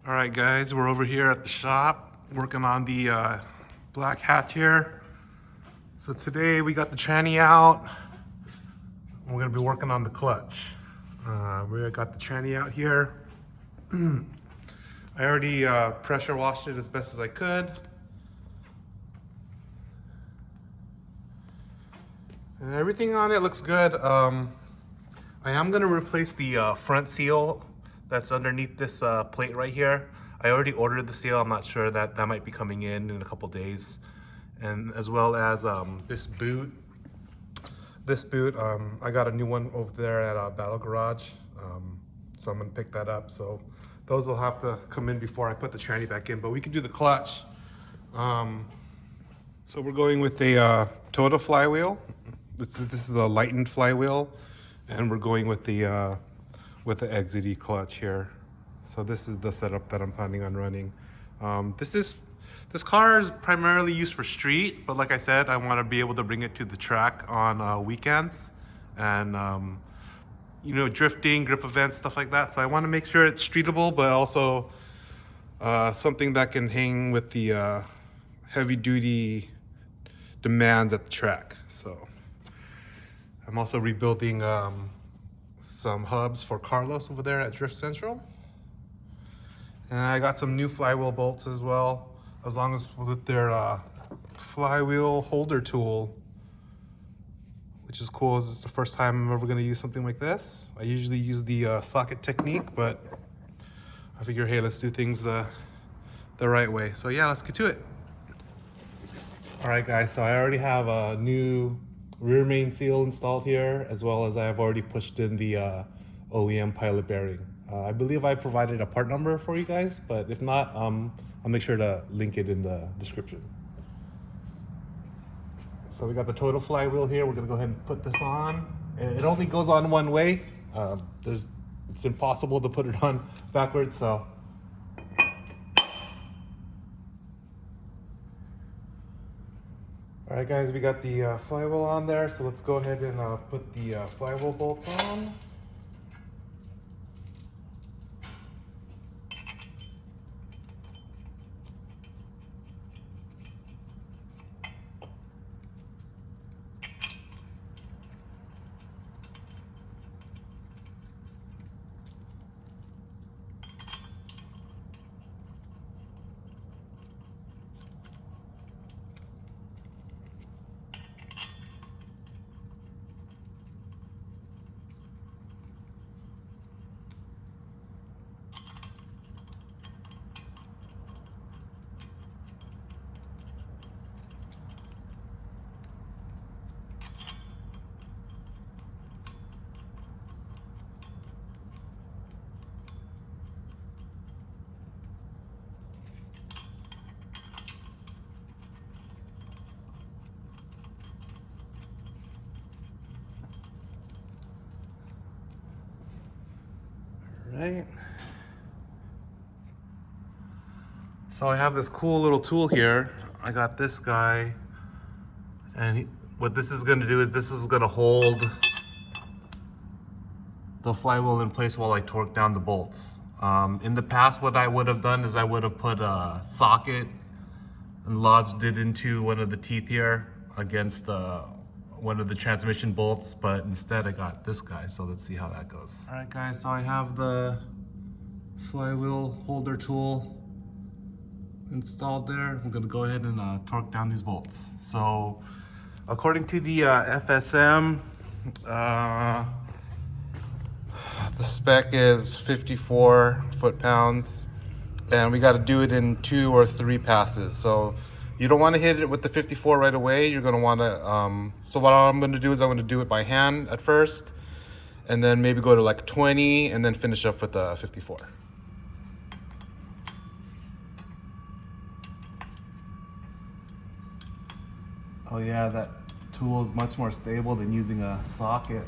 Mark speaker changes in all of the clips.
Speaker 1: All right, guys, we're over here at the shop working on the black hatch here. So today we got the tranny out. We're gonna be working on the clutch. We got the tranny out here. I already pressure washed it as best as I could. And everything on it looks good. I am gonna replace the front seal that's underneath this plate right here. I already ordered the seal. I'm not sure that might be coming in a couple days. And as well as this boot. I got a new one over there at Battle Garage. So I'm gonna pick that up. So those will have to come in before I put the tranny back in, but we can do the clutch. So we're going with a Toda Flywheel. This is a lightened flywheel, and we're going with the Exedy clutch here. So this is the setup that I'm planning on running. This car is primarily used for street, but like I said, I want to be able to bring it to the track on weekends and you know, drifting, grip events, stuff like that. So I want to make sure it's streetable, but also something that can hang with the heavy duty demands at the track. So I'm also rebuilding some hubs for Carlos over there at Drift Central. And I got some new flywheel bolts as well, as long as with their flywheel holder tool, which is cool. This is the first time I'm ever gonna use something like this. I usually use the socket technique, but I figure, hey, let's do things the right way. So yeah, let's get to it. All right, guys, so I already have a new rear main seal installed here, as well as I have already pushed in the OEM pilot bearing. I believe I provided a part number for you guys, but if not, I'll make sure to link it in the description. So we got the Toda Flywheel here. We're gonna go ahead and put this on. It only goes on one way. It's impossible to put it on backwards, so. All right, guys, we got the flywheel on there, so let's go ahead and put the flywheel bolts on. Right. So I have this cool little tool here. I got this guy, and what this is going to do is this is going to hold the flywheel in place while I torque down the bolts. In the past, what I would have done is I would have put a socket and lodged it into one of the teeth here against one of the transmission bolts, but instead I got this guy, so let's see how that goes. All right, guys, so I have the flywheel holder tool installed there. I'm gonna go ahead and torque down these bolts. So according to the FSM, the spec is 54 foot-pounds, and we gotta do it in 2 or 3 passes. So you don't want to hit it with the 54 right away. You're going to want to, so what I'm going to do is I'm going to do it by hand at first, and then maybe go to like 20, and then finish up with the 54. Oh yeah, that tool is much more stable than using a socket.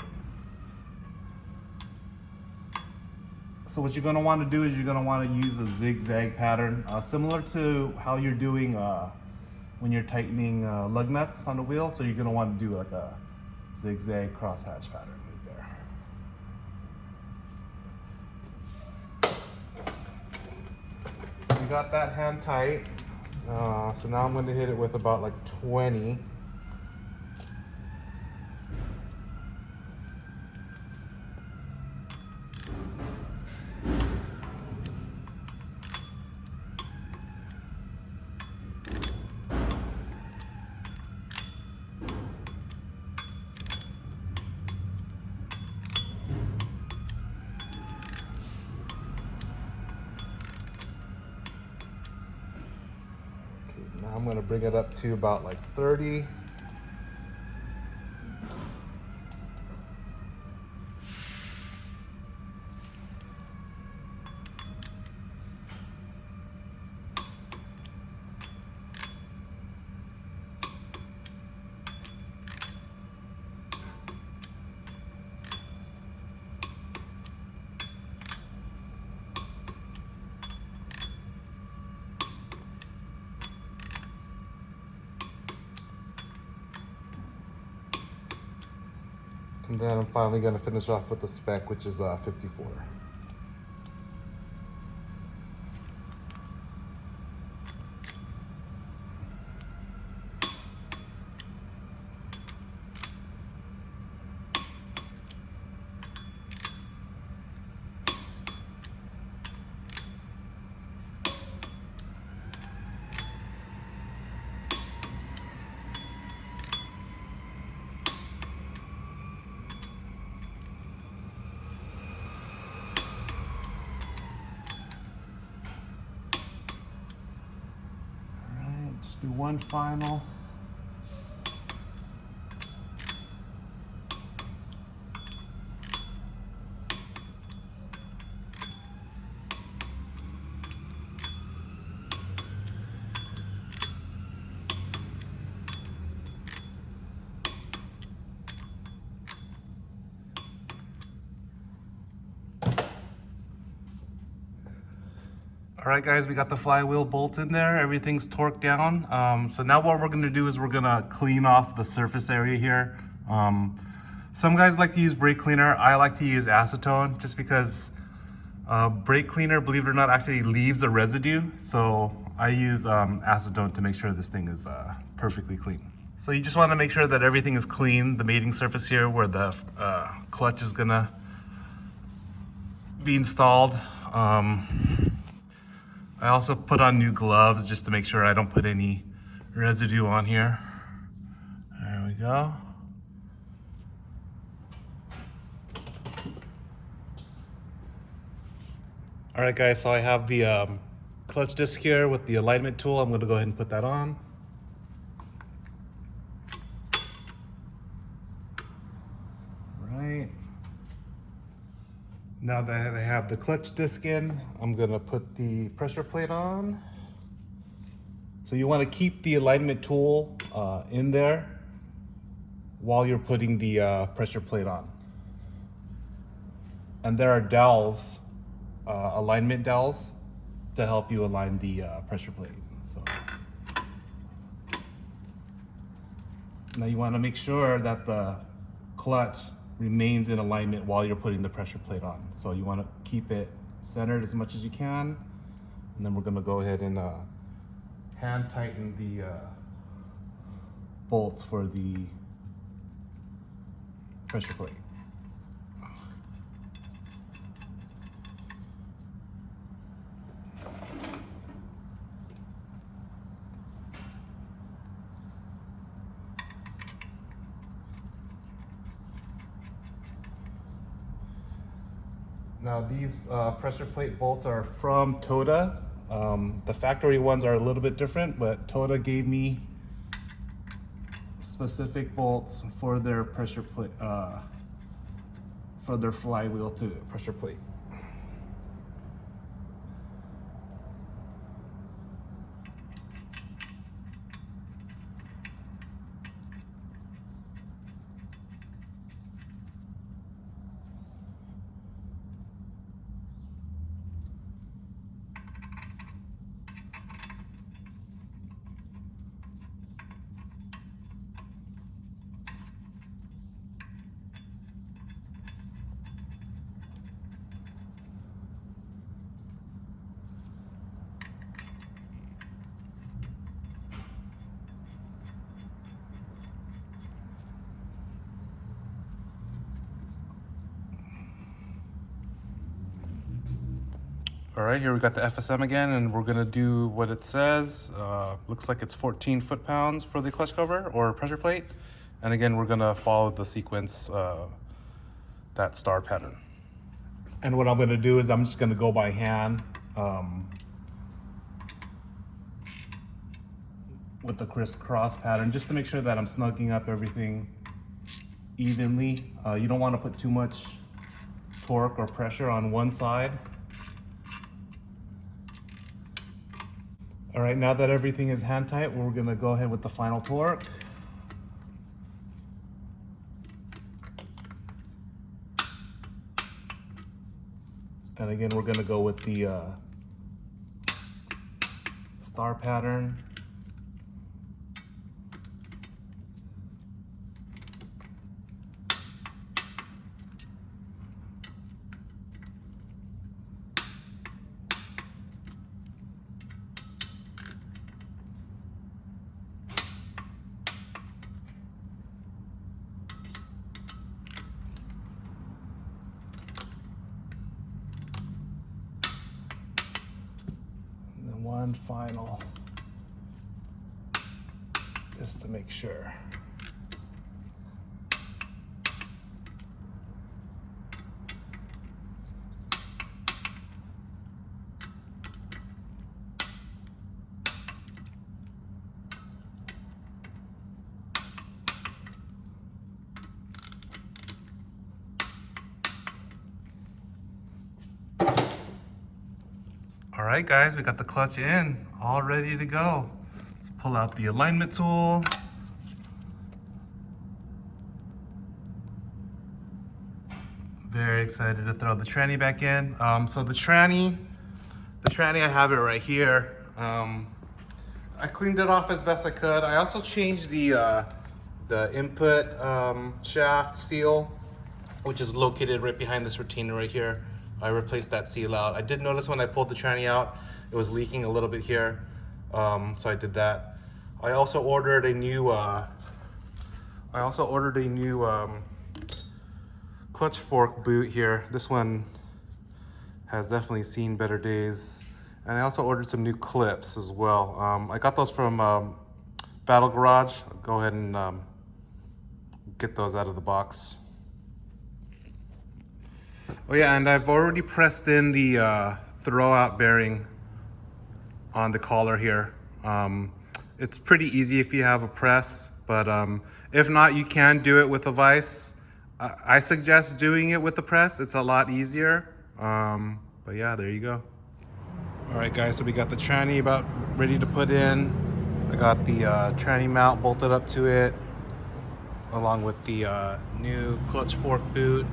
Speaker 1: So what you're going to want to do is you're going to want to use a zigzag pattern, similar to how you're doing when you're tightening lug nuts on the wheel. So you're going to want to do like a zigzag crosshatch pattern right there. got that hand tight. So now I'm going to hit it with about like 20. Now I'm going to bring it up to about like 30. And then I'm finally going to finish off with the spec, which is 54. Do one final. All right, guys, we got the flywheel bolt in there. Everything's torqued down. So now what we're gonna do is we're gonna clean off the surface area here. Some guys like to use brake cleaner. I like to use acetone just because brake cleaner, believe it or not, actually leaves a residue. So I use acetone to make sure this thing is perfectly clean. So you just wanna make sure that everything is clean. The mating surface here where the clutch is gonna be installed. I also put on new gloves just to make sure I don't put any residue on here. There we go. All right, guys, so I have the clutch disc here with the alignment tool. I'm gonna go ahead and put that on. Right. Now that I have the clutch disc in, I'm gonna put the pressure plate on. So you wanna keep the alignment tool in there while you're putting the pressure plate on. And there are dowels, alignment dowels, to help you align the pressure plate. So now you wanna make sure that the clutch remains in alignment while you're putting the pressure plate on. So you want to keep it centered as much as you can. And then we're going to go ahead and hand tighten the bolts for the pressure plate. Now these pressure plate bolts are from Toda. The factory ones are a little bit different, but Toda gave me specific bolts for their pressure plate, for their flywheel to pressure plate. All right, here we got the FSM again, and we're gonna do what it says. Looks like it's 14 foot-pounds for the clutch cover or pressure plate. And again, we're gonna follow the sequence, that star pattern.
Speaker 2: And what I'm gonna do is I'm just gonna go by hand with the crisscross pattern, just to make sure that I'm snugging up everything evenly. You don't wanna put too much torque or pressure on one side. All right, now that everything is hand tight, we're gonna go ahead with the final torque. And again, we're gonna go with the star pattern. One final, just to make sure.
Speaker 1: All right, guys, we got the clutch in, all ready to go. Let's pull out the alignment tool. Very excited to throw the tranny back in. So the tranny, I have it right here. I cleaned it off as best I could. I also changed the input shaft seal, which is located right behind this retainer right here. I replaced that seal out. I did notice when I pulled the tranny out, it was leaking a little bit here, so I did that. I also ordered a new clutch fork boot here. This one has definitely seen better days. And I also ordered some new clips as well. I got those from Battle Garage. I'll go ahead and get those out of the box. Oh yeah, and I've already pressed in the throwout bearing on the collar here. It's pretty easy if you have a press, but if not, you can do it with a vise. I suggest doing it with the press. It's a lot easier. But yeah, there you go. All right, guys, so we got the tranny about ready to put in. I got the tranny mount bolted up to it, along with the new clutch fork boot.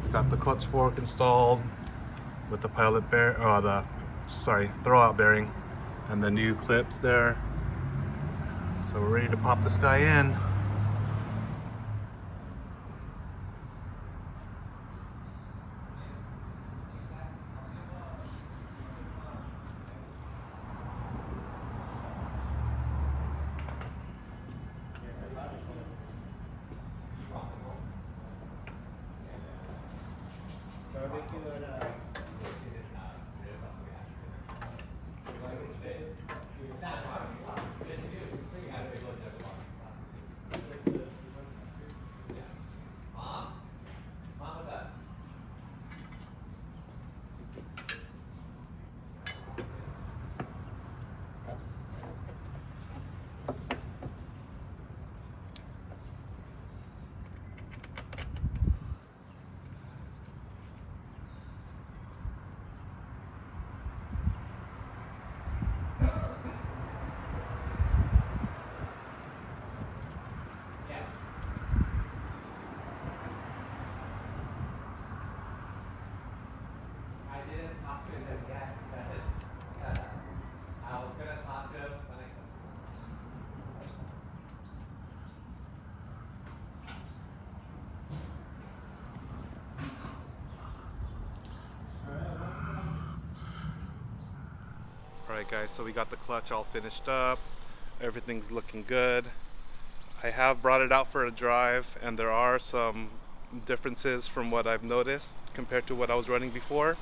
Speaker 1: We got the clutch fork installed with the throwout bearing and the new clips there. So we're ready to pop this guy in. Alright guys, so we got the clutch all finished up. Everything's looking good. I have brought it out for a drive, and there are some differences from what I've noticed compared to what I was running before.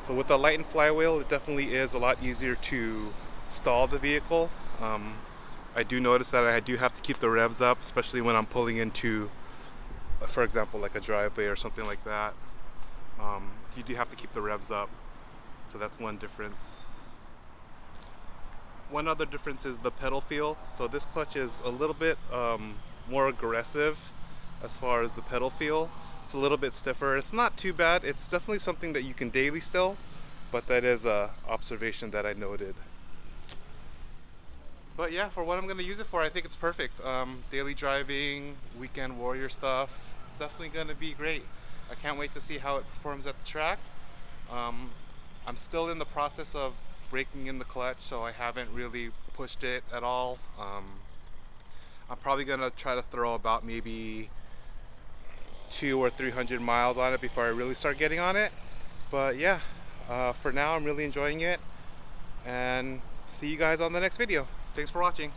Speaker 1: So with the lightened flywheel, it definitely is a lot easier to stall the vehicle. I do notice that I do have to keep the revs up, especially when I'm pulling into, for example, like a driveway or something like that. You do have to keep the revs up. So that's one difference. One other difference is the pedal feel. So this clutch is a little bit more aggressive as far as the pedal feel. It's a little bit stiffer. It's not too bad. It's definitely something that you can daily still, but that is a observation that I noted. But yeah, for what I'm going to use it for, I think it's perfect. Daily driving, weekend warrior stuff. It's definitely going to be great. I can't wait to see how it performs at the track. I'm still in the process of breaking in the clutch, so I haven't really pushed it at all. I'm probably going to try to throw about maybe 200 or 300 miles on it before I really start getting on it. But yeah, for now I'm really enjoying it, and see you guys on the next video. Thanks for watching.